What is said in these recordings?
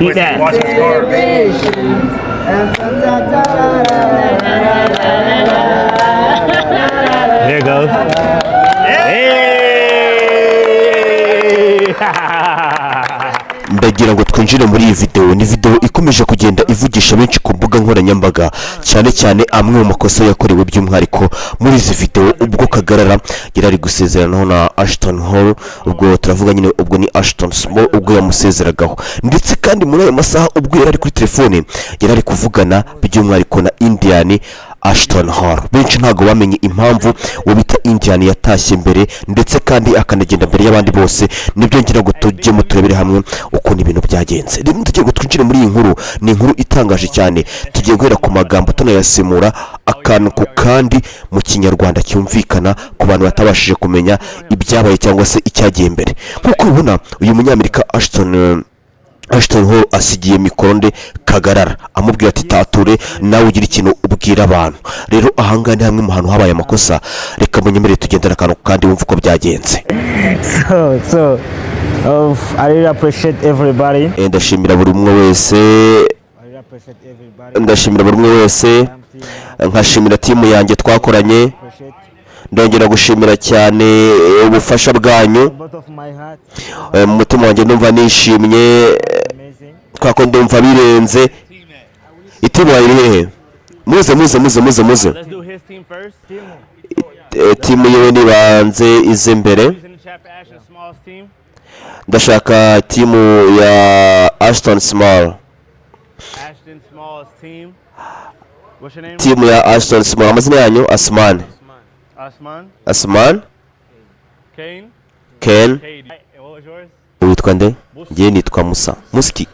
Eat that. Watch his car. There it goes. Hey! ndagira ngo twinjire muri iyi video. Ni video ikomeje kugenda ivugisha benshi ku mbuga nkoranyambaga, cyane cyane amwe mu makosa yakorewe by'umwihariko muri izi video ubwo Kagarara yari ari gusezeranaho na Ashton Hall. Ubwo turavuga nyine ubwo ni Ashton Small ubwo yamusezeragaho, ndetse kandi muri ayo masaha ubwo yari ari kuri telefone yari ari kuvugana by'umwihariko na Indian Ashton Hall. Benshi ntago bamenye impamvu wabita Indian yatashye mbere ndetse kandi akanagenda mbere y'abandi bose. Nibyo ngira ngo tujye mu turebere hamwe uko ibintu byagenze. Rero tugiye gutwinjira muri iyi nkuru, ni inkuru itangaje cyane. Tugiye guhera ku magambo tunayasemura akantu ku kandi mu kinyarwanda cyumvikana ku bantu batabashije kumenya ibyabaye cyangwa se icyagiye mbere. Nkuko ubona uyu munyamerika Ashton Hall asigiye mikoro Kagarara amubwira ati tature nawe ugira ikintu ubwira abantu. Rero ahangane hamwe mu hantu habaye amakosa, reka munyemere tugendera akantu kandi wumva uko byagenze. I really appreciate everybody. Ndashimira buri umwe wese, nkashimira timu yanjye twakoranye, ndongera gushimira cyane ubufasha bwanyu. Mu mutima wanjye ndumva nishimye, twako ndumva birenze. Itimu yawe iri hehe? Muze. Timu yewe nibanze ize mbere. Ndashaka timu ya Ashton Small. Timu ya Ashton Small. Amazina yanyu? Asman. Ken. Witwa nde? Ngiye nitwa Musa. Muski.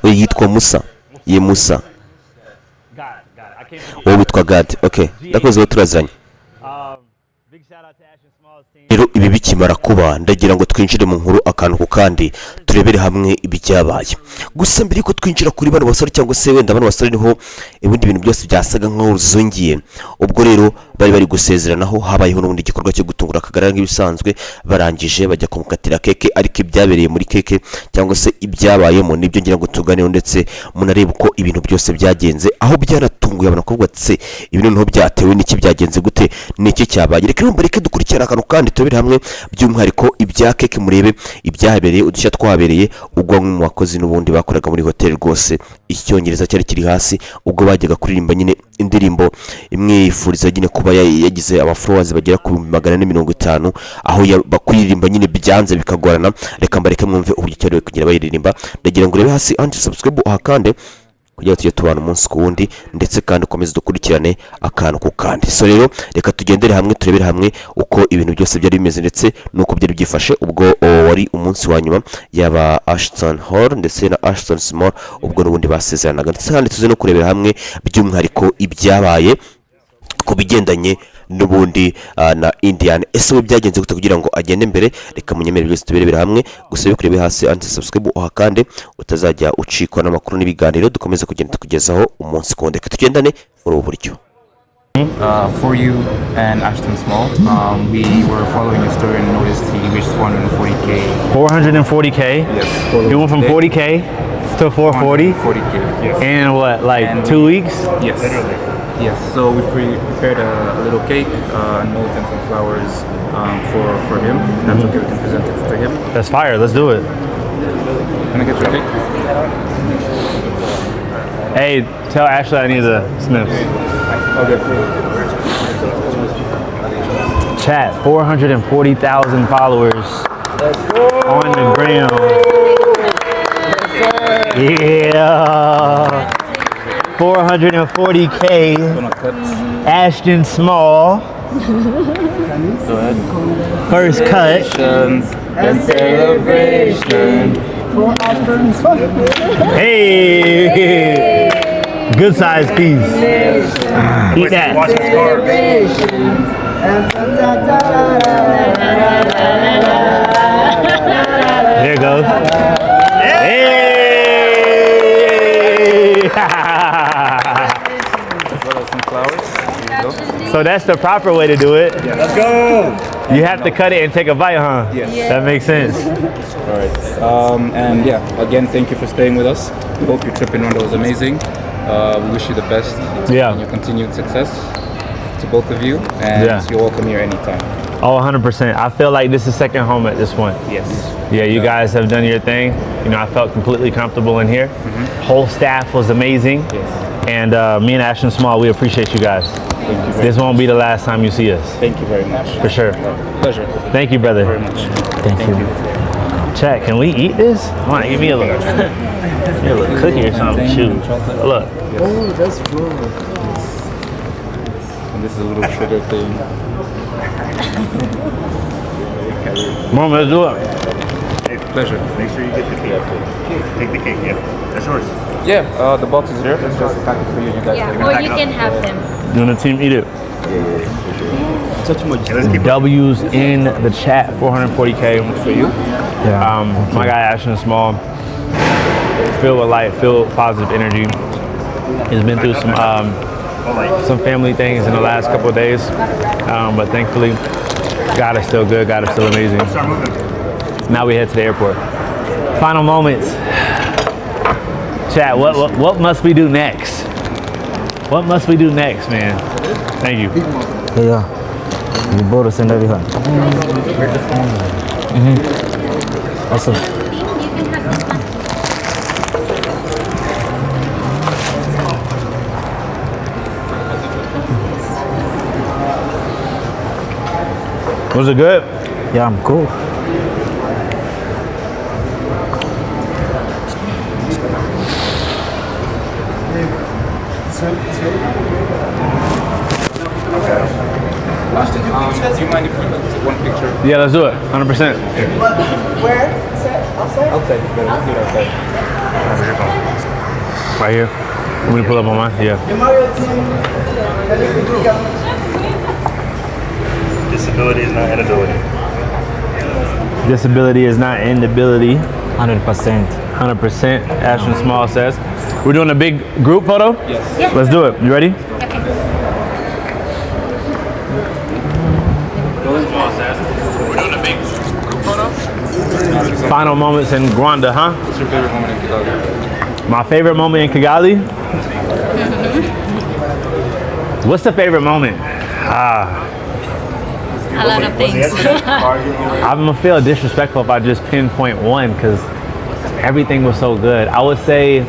Oya yitwa Musa. Ye Musa. Wowe witwa God. Okay. Ndakoze turazanye. Rero ibi bikimara kuba ndagira ngo twinjire mu nkuru akantu ku kandi turebere hamwe ibyabaye. Gusa mbere ko twinjira kuri bano basore cyangwa se wenda bano basore niho ibindi bintu byose byasaga nkaho zungiye. Ubwo rero bari gusezeranaho, habayeho n'ubundi gikorwa cyo gutungura Kagarara nk'ibisanzwe, barangije bajya kumukatira keke, ariko ibyabereye muri keke cyangwa se ibyabayemo nibyo ngira ngo tuganeho, ndetse munarebe uko ibintu byose byagenze, aho byaratunguye abantu kuvuga ati ibintu niho byatewe n'iki, byagenze gute, n'iki cyabaye. Reka dukurikirana akantu kandi turebere hamwe by'umwihariko ibya keke, murebe ibyahabereye, udushya twahabereye ubwo mu bakozi n'ubundi bakoraga muri hoteli. Rwose icyongereza cyari kiri hasi ubwo bajyaga kuririmba nyine indirimbo imwe yifuriza nyine kuba yagize abafollowers bagera ku 450, aho bakuririmba nyine byanze bikagorana. Reka mbareke mwumve uburyo cyari kugira bayiririmba. Ndagira ngo urebe hasi anti subscribe uhakande kugira tujye tubana umunsi ku wundi, ndetse kandi ukomeze dukurikirane akantu ku kandi. So rero reka tugendere hamwe turebere hamwe uko ibintu byose byari bimeze ndetse nuko byari byifashe ubwo wari umunsi wa nyuma yaba Ashton Hall ndetse na Ashton Small ubwo n'ubundi basezeranaga, ndetse kandi tuze no kurebera hamwe by'umwihariko ibyabaye ku bigendanye n'ubundi na Indian. Ese byagenze gute kugira ngo agende mbere? Reka munyemere byose tuberebera hamwe. Gusa bikurebe hasi anti subscribe uhakande utazajya ucikwa n'amakuru n'ibiganiro dukomeze kugenda tukugezaho umunsi ku wundi. Tugendane muri ubu buryo. For you and Ashton Small, we were following your story and noticed he reached 440K. 440K? Yes. He went from 40K to 440? 40K, yes. In what, like and 2 weeks? Yes. Literally. Yes, so we prepared a little cake, note and some flowers for him. That's okay, we can present it to him. That's fire, let's do it. Can I get your cake? Hey, tell Ashley I need the snips. Okay. Chat, 440,000 followers on the gram. Yeah. 440K. Ashton Small. Go ahead. First cut. And celebration. Hey. Good size piece. Eat that. Watch his car. There it goes. Hey. As well as some flowers. There you go. So that's the proper way to do it. Let's go. You have to cut it and take a bite, huh? Yes. That makes sense. All right. And yeah, again, thank you for staying with us. We hope your trip in Rwanda was amazing. We wish you the best in your continued success to both of you. And you're welcome here anytime. Oh, 100%. I feel like this is second home at this point. Yes. Yeah, you guys have done your thing. You know, I felt completely comfortable in here. Whole staff was amazing. Yes. And me and Ashton Small, we appreciate you guys. Thank you very This won't be the last time you see us. Thank you very much. For sure. Pleasure. Thank you, brother. Very much. Thank you. Chat, can we eat this? Come on, give me a little cookie or something. Shoot. Look. Oh, that's good. And this is a little sugar thing. Mom, let's do it. Pleasure. Make sure you get the cake. Take the cake, yeah. That's yours. Yeah, the box is here. It's just a packet for you. You guys Yeah, or you can have them. You and the team eat it. Okay, let's keep W's in the chat, 440K. for you. My guy Ashton Small, filled with light, filled with positive energy. He's been through some family things in the last couple of days, but thankfully, God is still good. God is still amazing. Start moving. Now we head to the airport. Final moments. Chat, what must we do next? What must we do next, man? Thank you. Yeah. You bought us and everything. Awesome. You can have this one. Was it good? Yeah, I'm cool. Do you mind if we take one picture? Yeah, let's do it. 100%. Where? Outside? Outside. Let's do it outside. Right here. Want me to pull up on mine? Yeah. Disability is not inability. Disability is not inability. 100%. 100%. Ashton Small says. We're doing a big group photo? Yes. Yeah. Let's do it. You ready? Final moments in Rwanda, huh? What's your favorite moment in Kigali? My favorite moment in Kigali? What's the favorite moment? A lot of things. I'm gonna feel disrespectful if I just pinpoint one because everything was so good. I would say,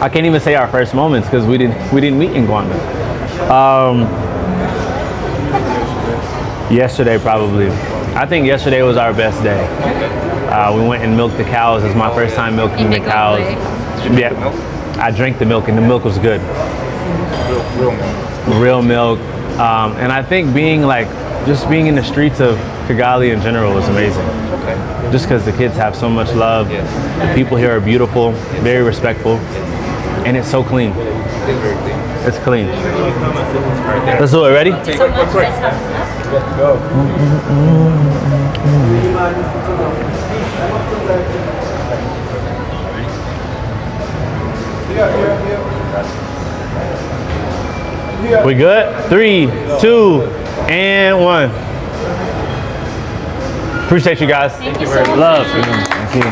I can't even say our first moments because we didn't meet in Rwanda. Yesterday probably. I think yesterday was our best day. We went and milked the cows. It's my first time milking the cows. Yeah, I drank the milk and the milk was good. Real milk. And I think just being in the streets of Kigali in general was amazing. Just because the kids have so much love. The people here are beautiful, very respectful, and it's so clean. It's clean. Let's do it. Ready? We good? 3, 2, and 1. Appreciate you guys. Thank you so much. Love. Thank you.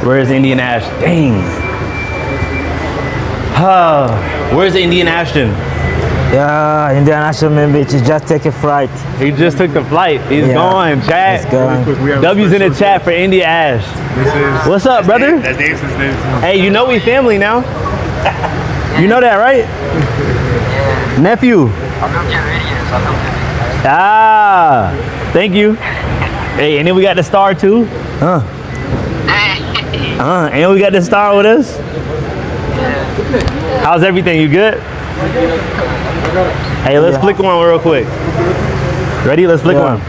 Where's Indian Ash? Dang. Where's Indian Ashton? Yeah, Indian Ashton maybe to just take a flight. He just took the flight. He's going, chat. He's going. W's in the chat for India Ash. What's up, brother? That's Dave's name. Hey, you know we family now. You know that, right? Nephew. Ah, thank you. Hey, and then we got the star too. And we got the star with us. How's everything? You good? Hey, let's flick one real quick. Ready? Let's flick one.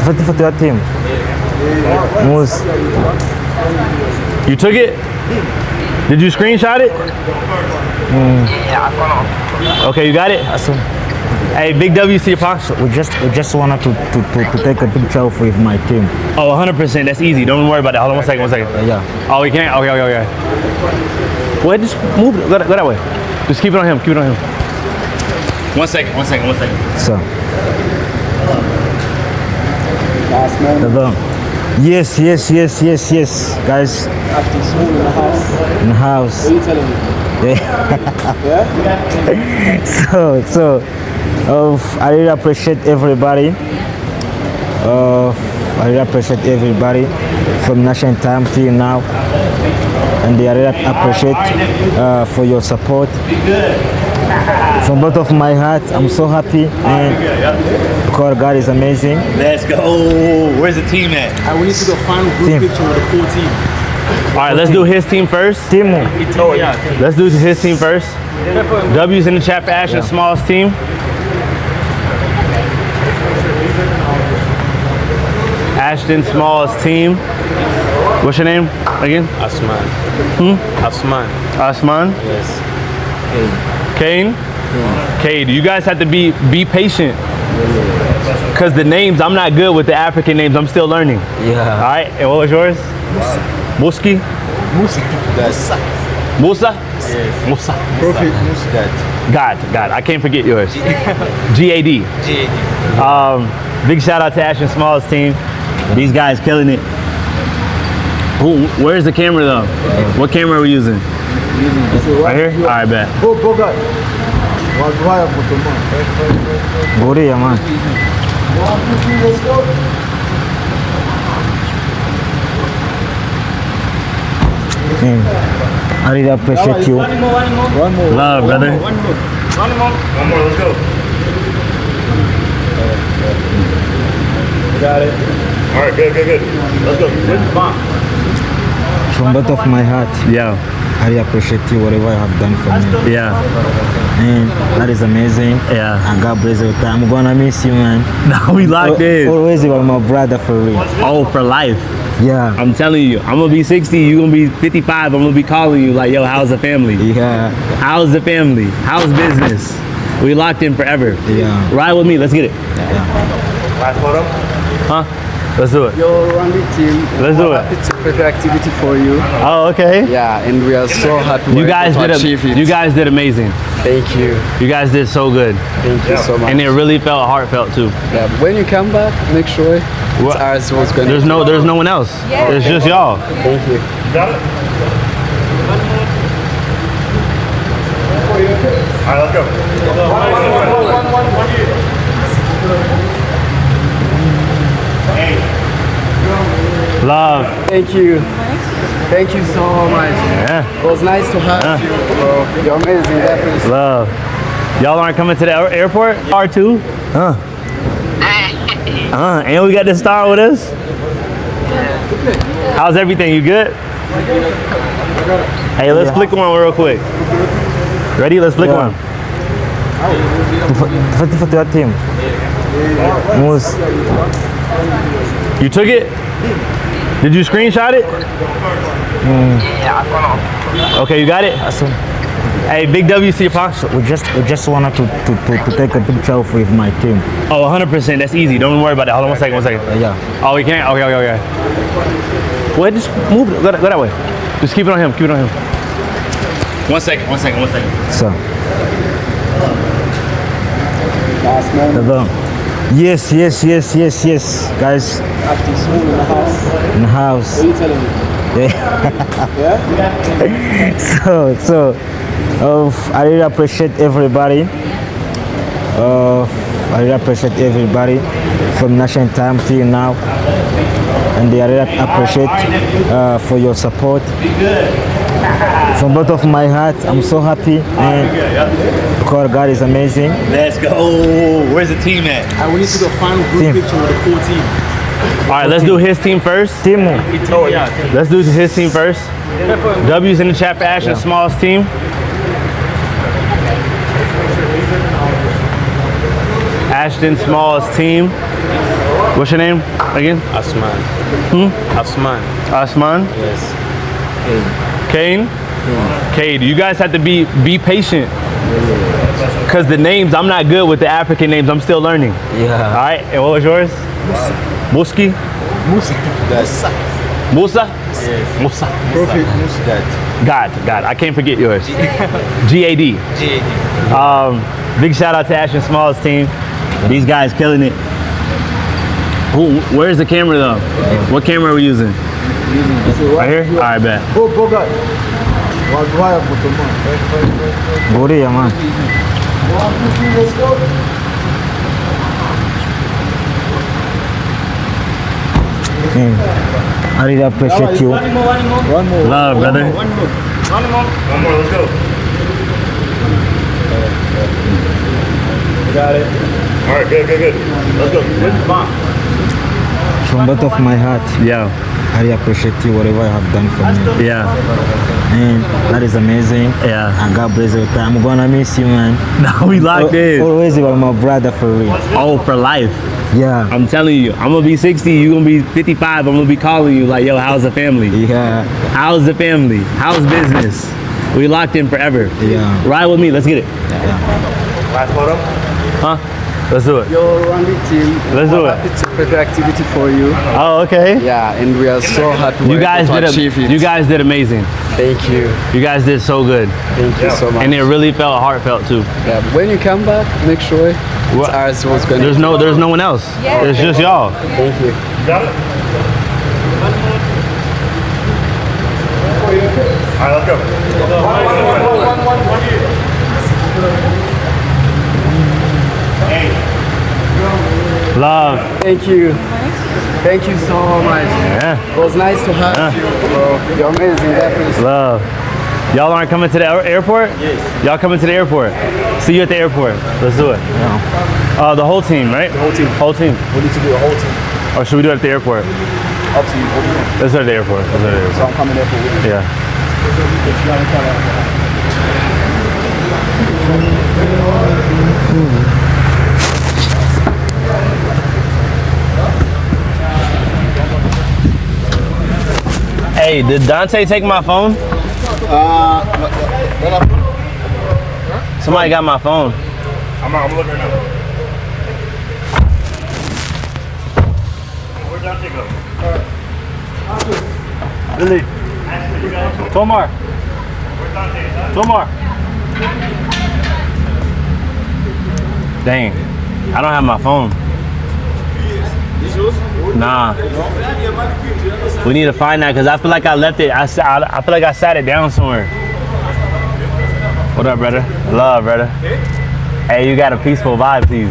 For your team. Moose. You took it? Did you screenshot it? Okay, you got it? Awesome. Hey, big W to your pops. We just wanted to take a picture with my team. Oh, 100%. That's easy. Don't worry about that. Hold on 1 second. 1 second. Yeah. Oh, we can't? Okay. Well, just move. Go that way. Just keep it on him. Keep it on him. 1 second. 1 second. 1 second. So. Last man. Yes, guys. After school in the house. In the house. What are you telling me? Yeah. So, I really appreciate everybody. I really appreciate everybody from national time till now, and I really appreciate for your support. From bottom of my heart, I'm so happy, and because God is amazing. Let's go. Where's the team at? We need to go final group picture with the full team. All right, let's do his team first. Team. Let's do his team first. W's in the chat for Ashton Small's team. Ashton Small's team. What's your name again? Asman. Asman. Asman? Yes. Kane? Cade, you guys have to be patient. Because the names, I'm not good with the African names. I'm still learning. Yeah. All right, and what was yours? Muski? Musa? Yes. Musa. Perfect. God. I can't forget yours. GAD. Big shout out to Ashton Small's team. These guys killing it. Where's the camera though? What camera are we using? Right here? All right, bet. Goria, man. I really appreciate you. Love, brother. One more, let's go. Got it. All right, good. Let's go. From bottom of my heart, Yeah. I really appreciate you, whatever you have done for me. Yeah. And that is amazing. Yeah. And God bless you. I'm gonna miss you, man. Now we locked in. Always you are my brother for real. Oh, for life. Yeah. I'm telling you, I'm gonna be 60, you gonna be 55. I'm gonna be calling you like, yo, how's the family? Yeah. How's the family? How's business? We locked in forever. Yeah. Ride with me, let's get it. Last photo. Huh? Let's do it. Yo, Randy team. Let's do it. Happy to prepare activity for you. Oh, okay. Yeah, and we are so happy You guys to achieve it. you guys did amazing. Thank you. You guys did so good. Thank you so much. And it really felt heartfelt too. Yeah, when you come back, make sure it's ours was going There's no one else. It's just y'all. Thank you. Got it? All right, let's go. Love. Thank you. Thank you so much. Yeah. It was nice to have you, bro. You're amazing. That is. Love. Y'all aren't coming to the airport? R2? And we got the star with us? How's everything? You good? Hey, let's flick one real quick. Ready? Let's flick one. For your team. Moose. You took it? Did you screenshot it? Okay, you got it? Awesome. Hey, big W to your pops. We just wanted to take a picture with my team. Oh, 100%. That's easy. Don't worry about that. Hold on 1 second. 1 second. Yeah. Oh, we can't? Okay. Well, just move. Go that way. Just keep it on him. Keep it on him. 1 second. 1 second. 1 second. So. Last man. Yes, guys. After school in the house. In the house. What are you telling me? Yeah. So, I really appreciate everybody. I really appreciate everybody from national time till now, and I really appreciate for your support. From bottom of my heart, I'm so happy, and because God is amazing. Let's go. Where's the team at? We need to go final group picture with the full team. All right, let's do his team first. Team. Let's do his team first. W's in the chat for Ashton Small's team. Ashton Small's team. What's your name again? Asman. Asman. Asman? Yes. Kane? Cade, you guys have to be patient. Because the names, I'm not good with the African names. I'm still learning. Yeah. All right. And what was yours? Muski? Musa? Yes. Musa. Prophet Musa. God. I can't forget yours. G-A-D. Big shout out to Ashton Small's team. These guys killing it. Where's the camera though? What camera are we using? Right here? All right, bet. Go there, man. I really appreciate you. One more. Love, brother. One more, let's go. Got it. All right, good. Let's go. From bottom of my heart, Yeah. I really appreciate you, whatever you have done for me. Yeah. And that is amazing. Yeah. And God bless you. I'm gonna miss you, man. Now we locked in. Always you are my brother for real. Oh, for life. Yeah. I'm telling you, I'm gonna be 60, you gonna be 55. I'm gonna be calling you like, yo, how's the family? Yeah. How's the family? How's business? We locked in forever. Yeah. Ride with me, let's get it. Last photo. Huh? Let's do it. Your Rwanda team. Let's do we're it. happy to prepare activity for you. Oh, okay. Yeah, and we are so happy You we're guys able to achieve it. you guys did amazing. Thank you. You guys did so good. Thank you so much. And it really felt heartfelt too. Yeah, when you come back, make sure it's ours was going There's no one else. It's just y'all. Thank you. Got it? All right, let's go. Love. Thank you. Thank you so much. Yeah. It was nice to have you, bro. You're amazing, definitely. Love. Y'all aren't coming to the airport? Yes. Y'all coming to the airport? See you at the airport. Let's do it. The whole team, right? Whole team. Whole team. We need to do a whole team. Or should we do it at the airport? Up to you. What do you think? Let's do it at the airport. Let's do it at the airport. So I'm coming there for you. Yeah. Hey, did Dante take my phone? Somebody got my phone. I'm looking right now. Where'd Dante go? Really? Tomar. Where's Dante? Tomar. Dang, I don't have my phone. Nah. We need to find that because I feel like I left it. I feel like I sat it down somewhere. What up, brother? Love, brother. Hey, you got a peaceful vibe to you.